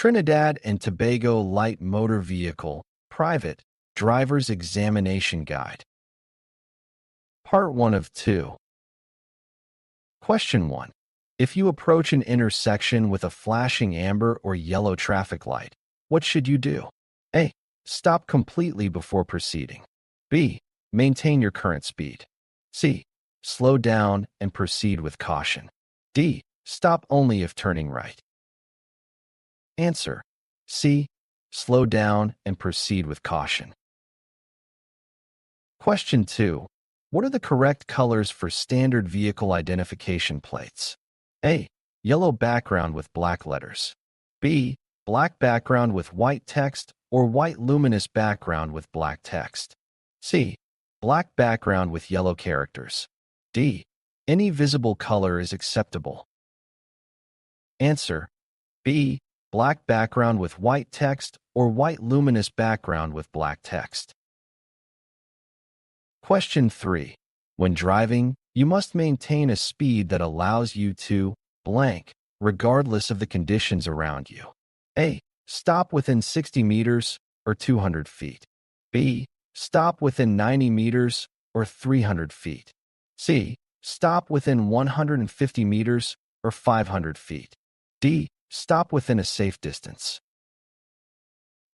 Trinidad and Tobago Light Motor Vehicle, Private, Driver's Examination Guide. Part 1 of 2. Question 1. If you approach an intersection with a flashing amber or yellow traffic light, what should you do? A. Stop completely before proceeding. B. Maintain your current speed. C. Slow down and proceed with caution. D. Stop only if turning right. Answer. C. Slow down and proceed with caution. Question 2. What are the correct colors for standard vehicle identification plates? A. Yellow background with black letters. B. Black background with white text or white luminous background with black text. C. Black background with yellow characters. D. Any visible color is acceptable. Answer. B. Black background with white text or white luminous background with black text. Question 3. When driving, you must maintain a speed that allows you to blank, regardless of the conditions around you. A. Stop within 60 meters or 200 feet. B. Stop within 90 meters or 300 feet. C. Stop within 150 meters or 500 feet. D. Stop within a safe distance.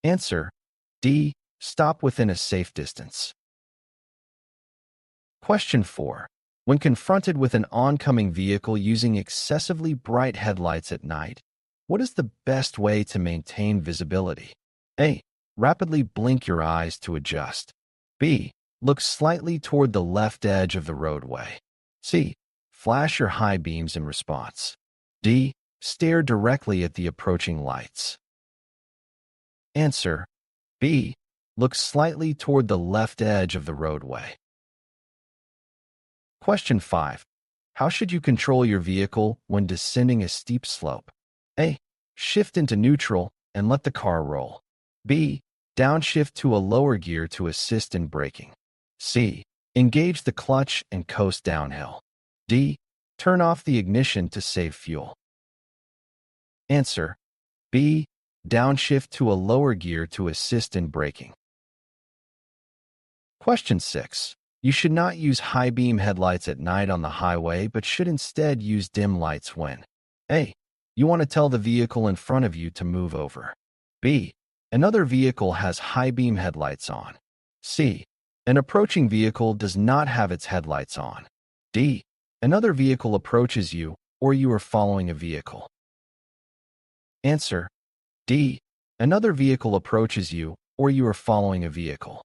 Answer. D. Stop within a safe distance. Question 4. When confronted with an oncoming vehicle using excessively bright headlights at night, what is the best way to maintain visibility? A. Rapidly blink your eyes to adjust. B. Look slightly toward the left edge of the roadway. C. Flash your high beams in response. D. Stare directly at the approaching lights. Answer. B. Look slightly toward the left edge of the roadway. Question 5. How should you control your vehicle when descending a steep slope? A. Shift into neutral and let the car roll. B. Downshift to a lower gear to assist in braking. C. Engage the clutch and coast downhill. D. Turn off the ignition to save fuel. Answer. B. Downshift to a lower gear to assist in braking. Question 6. You should not use high beam headlights at night on the highway, but should instead use dim lights when A. You want to tell the vehicle in front of you to move over. B. Another vehicle has high beam headlights on. C. An approaching vehicle does not have its headlights on. D. Another vehicle approaches you or you are following a vehicle. Answer. D. Another vehicle approaches you or you are following a vehicle.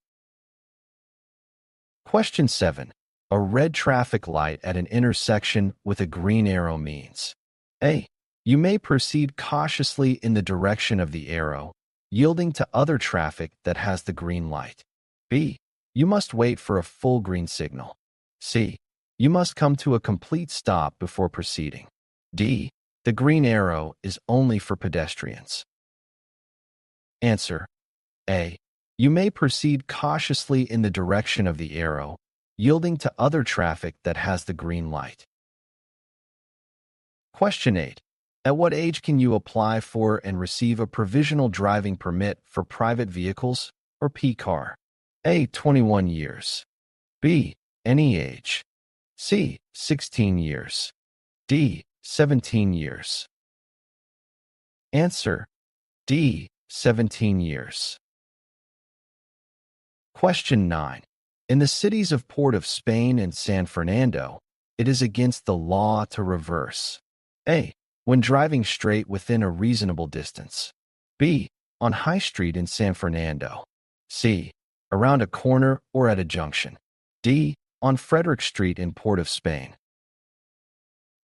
Question 7. A red traffic light at an intersection with a green arrow means A. You may proceed cautiously in the direction of the arrow, yielding to other traffic that has the green light. B. You must wait for a full green signal. C. You must come to a complete stop before proceeding. D. The green arrow is only for pedestrians. Answer. A. You may proceed cautiously in the direction of the arrow, yielding to other traffic that has the green light. Question 8. At what age can you apply for and receive a provisional driving permit for private vehicles or P-car? A. 21 years. B. Any age. C. 16 years. D. 17 years. Answer. D. 17 years. Question 9. In the cities of Port of Spain and San Fernando, it is against the law to reverse. A. When driving straight within a reasonable distance. B. On High Street in San Fernando. C. Around a corner or at a junction. D. On Frederick Street in Port of Spain.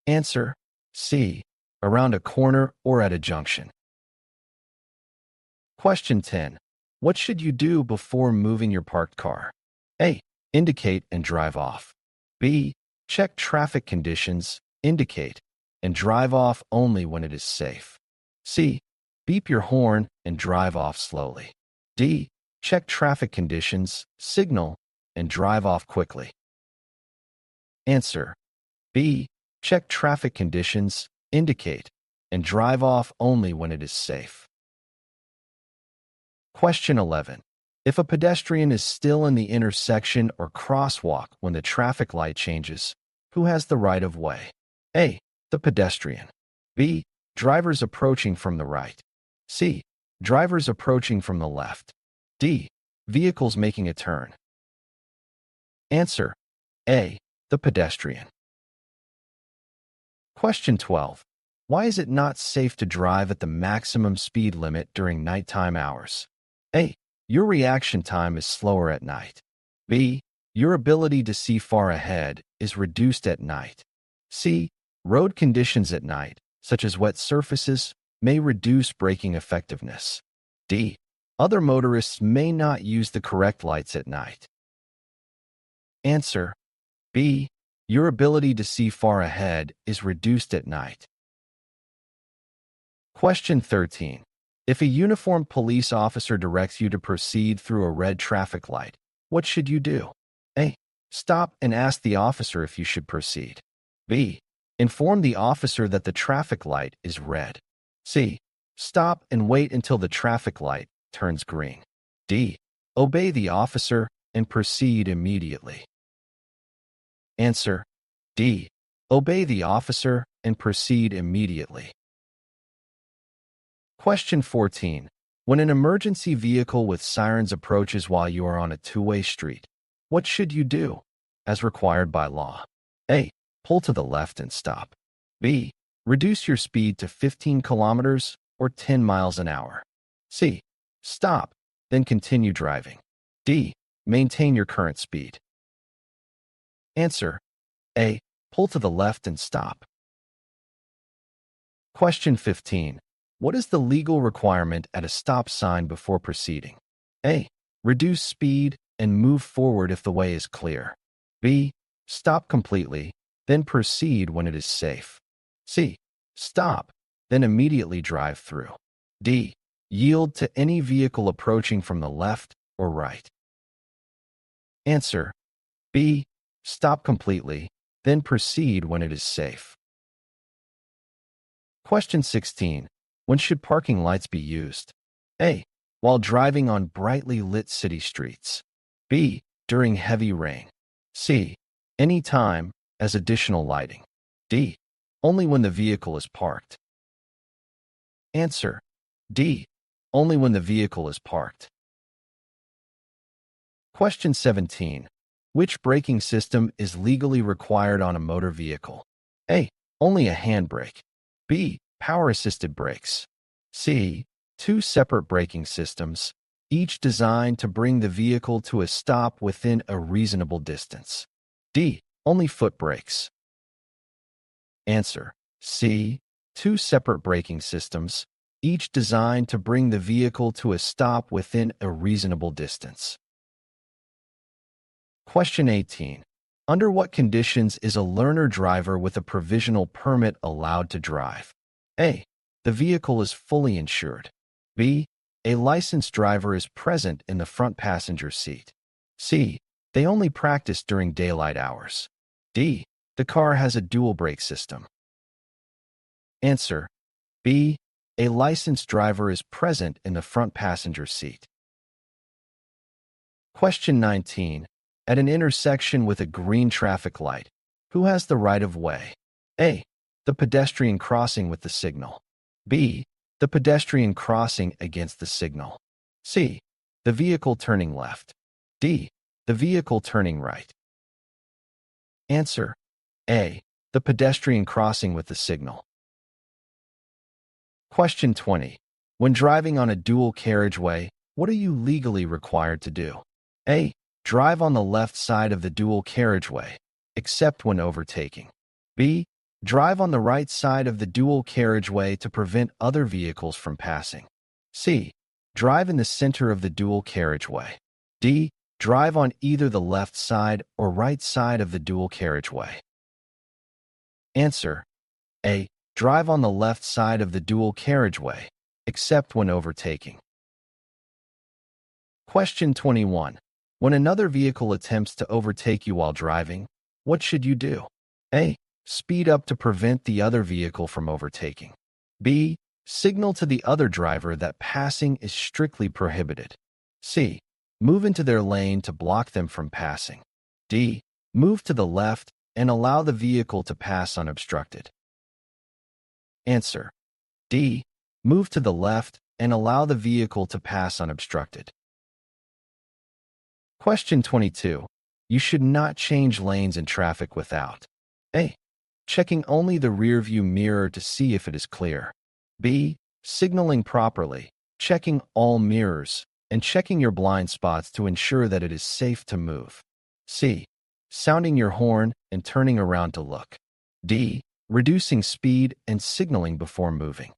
Answer. C. Around a corner or at a junction. Question 10. What should you do before moving your parked car? A. Indicate and drive off. B. Check traffic conditions, indicate, and drive off only when it is safe. C. Beep your horn and drive off slowly. D. Check traffic conditions, signal, and drive off quickly. Answer. B. Check traffic conditions, indicate, and drive off only when it is safe. Question 11. If a pedestrian is still in the intersection or crosswalk when the traffic light changes, who has the right of way? A. The pedestrian. B. Drivers approaching from the right. C. Drivers approaching from the left. D. Vehicles making a turn. Answer. A. The pedestrian. Question 12. Why is it not safe to drive at the maximum speed limit during nighttime hours? A. Your reaction time is slower at night. B. Your ability to see far ahead is reduced at night. C. Road conditions at night, such as wet surfaces, may reduce braking effectiveness. D. Other motorists may not use the correct lights at night. Answer. B. Your ability to see far ahead is reduced at night. Question 13. If a uniformed police officer directs you to proceed through a red traffic light, what should you do? A. Stop and ask the officer if you should proceed. B. Inform the officer that the traffic light is red. C. Stop and wait until the traffic light turns green. D. Obey the officer and proceed immediately. Answer. D. Obey the officer and proceed immediately. Question 14. When an emergency vehicle with sirens approaches while you are on a two-way street, what should you do, as required by law? A. Pull to the left and stop. B. Reduce your speed to 15 kilometers or 10 miles an hour. C. Stop, then continue driving. D. Maintain your current speed. Answer. A. Pull to the left and stop. Question 15. What is the legal requirement at a stop sign before proceeding? A. Reduce speed and move forward if the way is clear. B. Stop completely, then proceed when it is safe. C. Stop, then immediately drive through. D. Yield to any vehicle approaching from the left or right. Answer. B. Stop completely, then proceed when it is safe. Question 16. When should parking lights be used? A. While driving on brightly lit city streets. B. During heavy rain. C. Any time as additional lighting. D. Only when the vehicle is parked. Answer. D. Only when the vehicle is parked. Question 17. Which braking system is legally required on a motor vehicle? A. Only a handbrake. B. Power-assisted brakes. C. Two separate braking systems, each designed to bring the vehicle to a stop within a reasonable distance. D. Only foot brakes. Answer. C. Two separate braking systems, each designed to bring the vehicle to a stop within a reasonable distance. Question 18. Under what conditions is a learner driver with a provisional permit allowed to drive? A. The vehicle is fully insured. B. A licensed driver is present in the front passenger seat. C. They only practice during daylight hours. D. The car has a dual brake system. Answer. B. A licensed driver is present in the front passenger seat. Question 19. At an intersection with a green traffic light, who has the right of way? A. The pedestrian crossing with the signal. B. The pedestrian crossing against the signal. C. The vehicle turning left. D. The vehicle turning right. Answer. A. The pedestrian crossing with the signal. Question 20. When driving on a dual carriageway, what are you legally required to do? A. Drive on the left side of the dual carriageway, except when overtaking. B. Drive on the right side of the dual carriageway to prevent other vehicles from passing. C. Drive in the center of the dual carriageway. D. Drive on either the left side or right side of the dual carriageway. Answer. A. Drive on the left side of the dual carriageway, except when overtaking. Question 21. When another vehicle attempts to overtake you while driving, what should you do? A. Speed up to prevent the other vehicle from overtaking. B. Signal to the other driver that passing is strictly prohibited. C. Move into their lane to block them from passing. D. Move to the left and allow the vehicle to pass unobstructed. Answer. D. Move to the left and allow the vehicle to pass unobstructed. Question 22. You should not change lanes in traffic without A. Checking only the rearview mirror to see if it is clear. B. Signaling properly, checking all mirrors, and checking your blind spots to ensure that it is safe to move. C. Sounding your horn and turning around to look. D. Reducing speed and signaling before moving.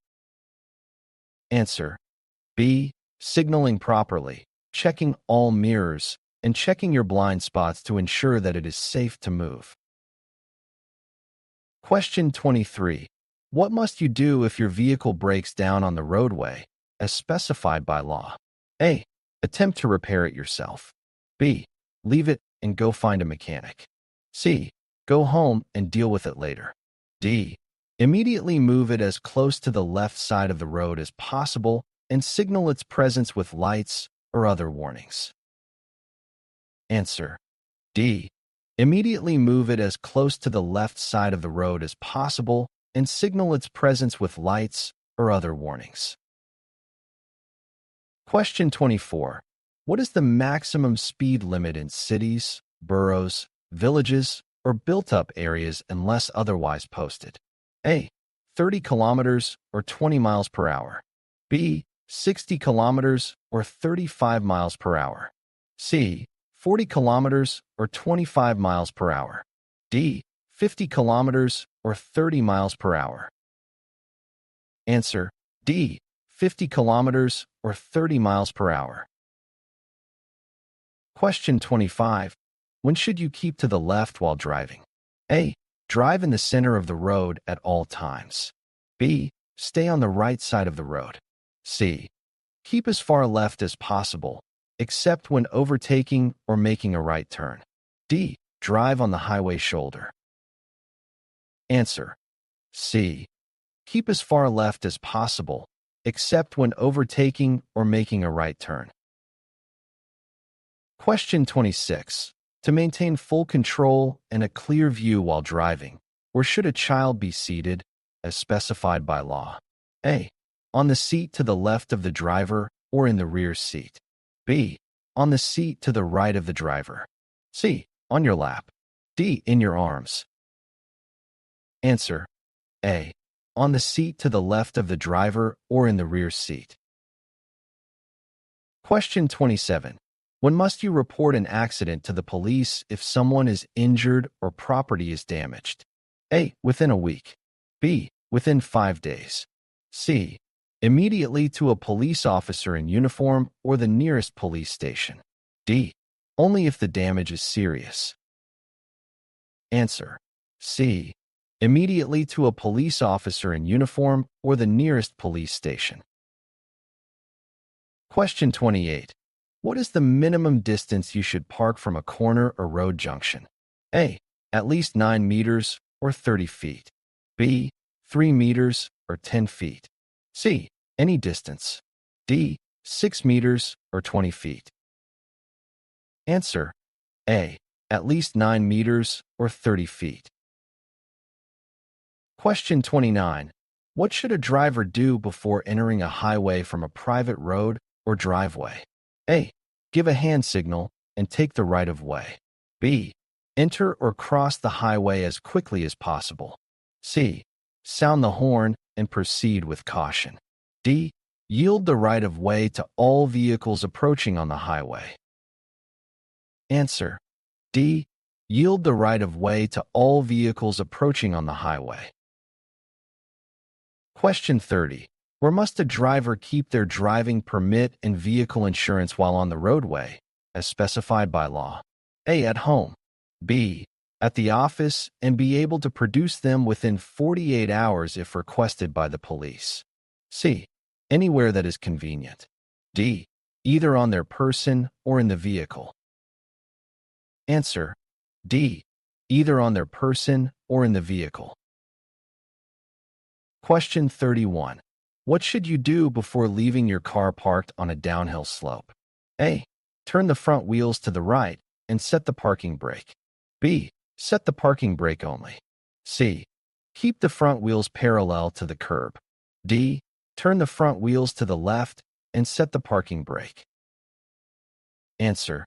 Answer. B. Signaling properly, checking all mirrors, and checking your blind spots to ensure that it is safe to move. Question 23. What must you do if your vehicle breaks down on the roadway, as specified by law? A. Attempt to repair it yourself. B. Leave it and go find a mechanic. C. Go home and deal with it later. D. Immediately move it as close to the left side of the road as possible and signal its presence with lights or other warnings. Answer. D. Immediately move it as close to the left side of the road as possible and signal its presence with lights or other warnings. Question 24. What is the maximum speed limit in cities, boroughs, villages, or built-up areas unless otherwise posted? A. 30 kilometers or 20 miles per hour. B. 60 kilometers or 35 miles per hour. C. 40 kilometers or 25 miles per hour. D. 50 kilometers or 30 miles per hour. Answer. D. 50 kilometers or 30 miles per hour. Question 25. When should you keep to the left while driving? A. Drive in the center of the road at all times. B. Stay on the right side of the road. C. Keep as far left as possible, except when overtaking or making a right turn. D. Drive on the highway shoulder. Answer. C. Keep as far left as possible, except when overtaking or making a right turn. Question 26. To maintain full control and a clear view while driving, where should a child be seated, as specified by law? A. On the seat to the left of the driver or in the rear seat. B. On the seat to the right of the driver. C. On your lap. D. In your arms. Answer. A. On the seat to the left of the driver or in the rear seat. Question 27. When must you report an accident to the police if someone is injured or property is damaged? A. Within a week. B. Within 5 days. C. Immediately to a police officer in uniform or the nearest police station. D. Only if the damage is serious. Answer. C. Immediately to a police officer in uniform or the nearest police station. Question 28. What is the minimum distance you should park from a corner or road junction? A. At least 9 meters or 30 feet. B. 3 meters or 10 feet. C. Any distance. D. 6 meters or 20 feet. Answer. A. At least 9 meters or 30 feet. Question 29. What should a driver do before entering a highway from a private road or driveway? A. Give a hand signal and take the right of way. B. Enter or cross the highway as quickly as possible. C. Sound the horn and proceed with caution. D. Yield the right of way to all vehicles approaching on the highway. Answer. D. Yield the right of way to all vehicles approaching on the highway. Question 30. Where must a driver keep their driving permit and vehicle insurance while on the roadway, as specified by law? A. At home. B. At the office and be able to produce them within 48 hours if requested by the police. C. Anywhere that is convenient. D. Either on their person or in the vehicle. Answer. D. Either on their person or in the vehicle. Question 31. What should you do before leaving your car parked on a downhill slope? A. Turn the front wheels to the right and set the parking brake. B. Set the parking brake only. C. Keep the front wheels parallel to the curb. D. Turn the front wheels to the left and set the parking brake. Answer: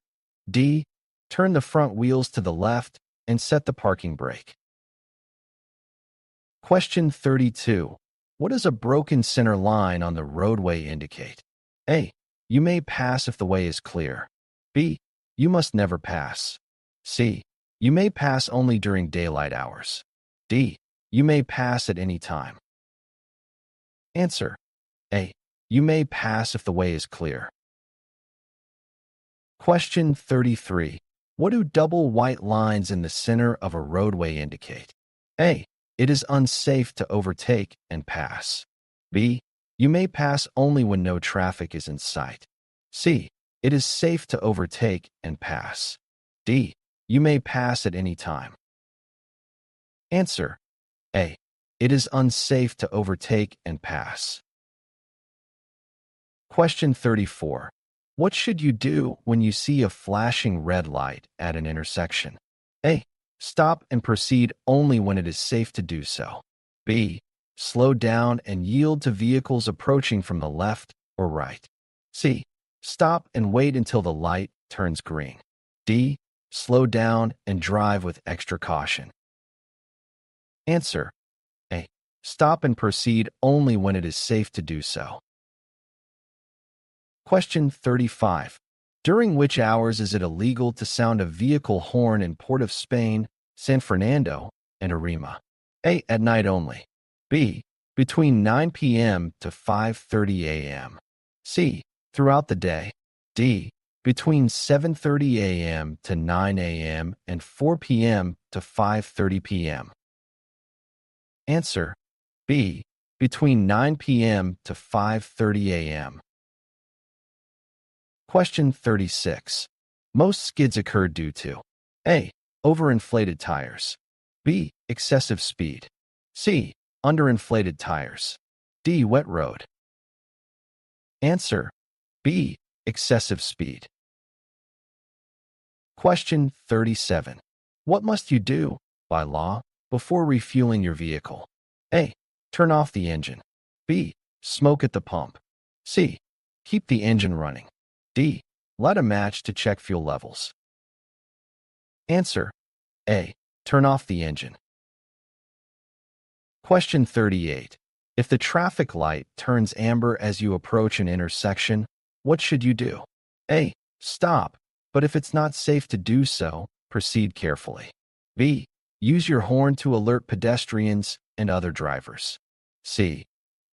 D. Turn the front wheels to the left and set the parking brake. Question 32. What does a broken center line on the roadway indicate? A. You may pass if the way is clear. B. You must never pass. C. You may pass only during daylight hours. D. You may pass at any time. Answer: A. You may pass if the way is clear. Question 33. What do double white lines in the center of a roadway indicate? A. It is unsafe to overtake and pass. B. You may pass only when no traffic is in sight. C. It is safe to overtake and pass. D. You may pass at any time. Answer: A. It is unsafe to overtake and pass. Question 34. What should you do when you see a flashing red light at an intersection? A. Stop and proceed only when it is safe to do so. B. Slow down and yield to vehicles approaching from the left or right. C. Stop and wait until the light turns green. D. Slow down and drive with extra caution. Answer: A. Stop and proceed only when it is safe to do so. Question 35. During which hours is it illegal to sound a vehicle horn in Port of Spain, San Fernando, and Arima? A. At night only. B. Between 9 p.m. to 5:30 a.m. C. Throughout the day. D. Between 7:30 a.m. to 9 a.m. and 4 p.m. to 5:30 p.m. Answer: B. Between 9 p.m. to 5:30 a.m. Question 36. Most skids occur due to A. Overinflated tires. B. Excessive speed. C. Underinflated tires. D. Wet road. Answer: B. Excessive speed. Question 37. What must you do, by law, before refueling your vehicle? A. Turn off the engine. B. Smoke at the pump. C. Keep the engine running. D. Light a match to check fuel levels. Answer: A. Turn off the engine. Question 38. If the traffic light turns amber as you approach an intersection, what should you do? A. Stop, but if it's not safe to do so, proceed carefully. B. Use your horn to alert pedestrians and other drivers. C.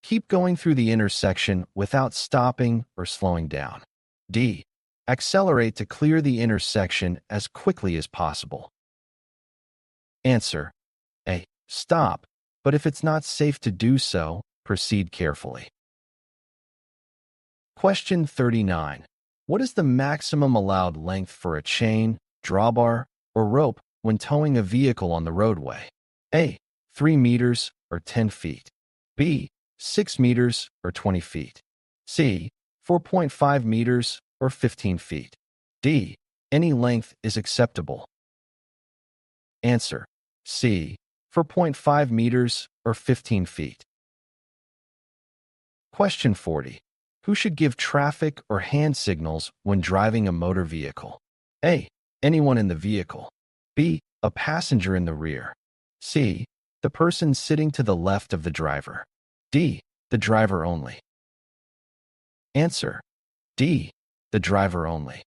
Keep going through the intersection without stopping or slowing down. D. Accelerate to clear the intersection as quickly as possible. Answer: A. Stop, but if it's not safe to do so, proceed carefully. Question 39. What is the maximum allowed length for a chain, drawbar, or rope when towing a vehicle on the roadway? A. 3 meters or 10 feet. B. 6 meters or 20 feet. C. 4.5 meters or 15 feet. D. Any length is acceptable. Answer: C. 4.5 meters or 15 feet. Question 40. Who should give traffic or hand signals when driving a motor vehicle? A. Anyone in the vehicle. B. A passenger in the rear. C. The person sitting to the left of the driver. D. The driver only. Answer: D. The driver only.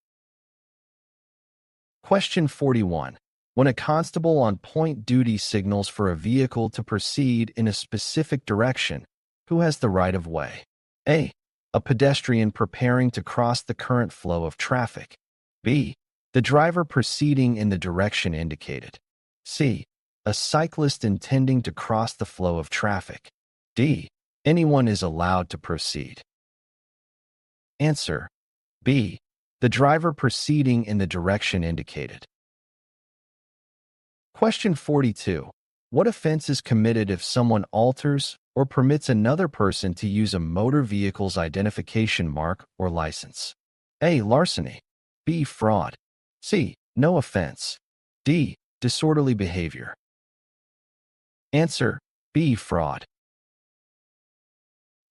Question 41. When a constable on point duty signals for a vehicle to proceed in a specific direction, who has the right of way? A. A pedestrian preparing to cross the current flow of traffic. B. The driver proceeding in the direction indicated. C. A cyclist intending to cross the flow of traffic. D. Anyone is allowed to proceed. Answer: B. The driver proceeding in the direction indicated. Question 42. What offense is committed if someone alters or permits another person to use a motor vehicle's identification mark or license? A. Larceny. B. Fraud. C. No offense. D. Disorderly behavior. Answer: B. Fraud.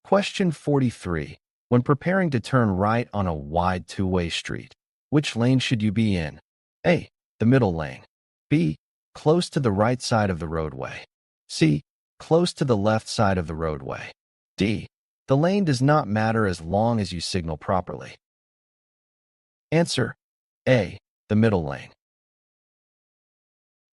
Question 43. When preparing to turn right on a wide two-way street, which lane should you be in? A. The middle lane. B. Close to the right side of the roadway. C. Close to the left side of the roadway. D. The lane does not matter as long as you signal properly. Answer: A. The middle lane.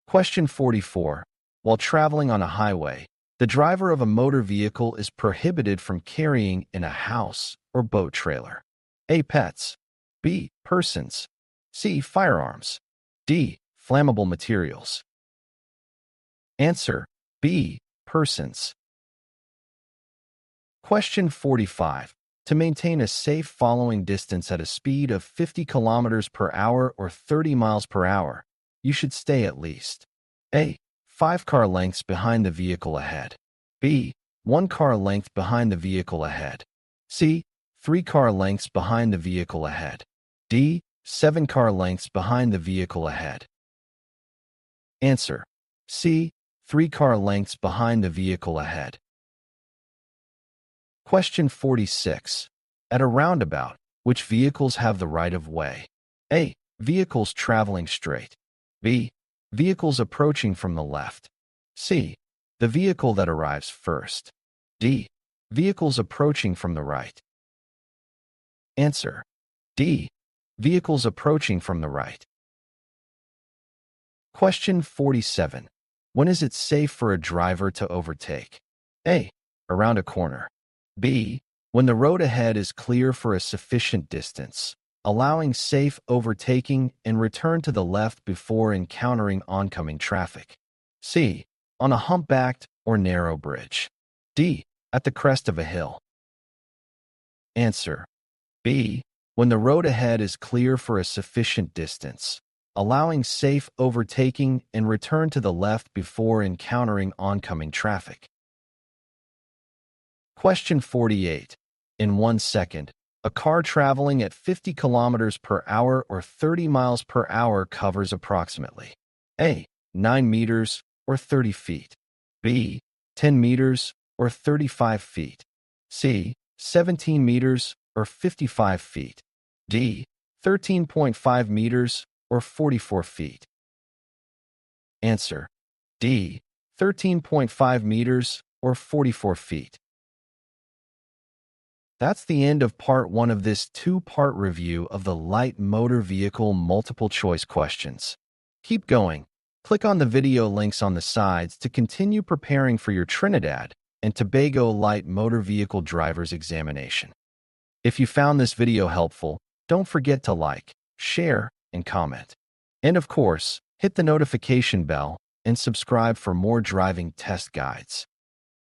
Question 44. While traveling on a highway, the driver of a motor vehicle is prohibited from carrying in a house or boat trailer. A. Pets. B. Persons. C. Firearms. D. Flammable materials. Answer: B. Persons. Question 45. To maintain a safe following distance at a speed of 50 kilometers per hour or 30 miles per hour, you should stay at least: A. 5 car lengths behind the vehicle ahead. B. 1 car length behind the vehicle ahead. C. 3 car lengths behind the vehicle ahead. D. 7 car lengths behind the vehicle ahead. Answer: C. 3 car lengths behind the vehicle ahead. Question 46. At a roundabout, which vehicles have the right of way? A. Vehicles traveling straight. B. Vehicles approaching from the left. C. The vehicle that arrives first. D. Vehicles approaching from the right. Answer: D. Vehicles approaching from the right. Question 47. When is it safe for a driver to overtake? A. Around a corner. B. When the road ahead is clear for a sufficient distance, allowing safe overtaking and return to the left before encountering oncoming traffic. C. On a humpbacked or narrow bridge. D. At the crest of a hill. Answer: B. When the road ahead is clear for a sufficient distance, allowing safe overtaking and return to the left before encountering oncoming traffic. Question 48. In 1 second, a car traveling at 50 kilometers per hour or 30 miles per hour covers approximately: A. 9 meters or 30 feet. B. 10 meters or 35 feet. C. 17 meters or 55 feet. D. 13.5 meters or 44 feet. Answer: D. 13.5 meters or 44 feet. That's the end of part 1 of this 2-part review of the light motor vehicle multiple choice questions. Keep going. Click on the video links on the sides to continue preparing for your Trinidad and Tobago light motor vehicle driver's examination. If you found this video helpful, don't forget to like, share, and comment. And of course, hit the notification bell and subscribe for more driving test guides.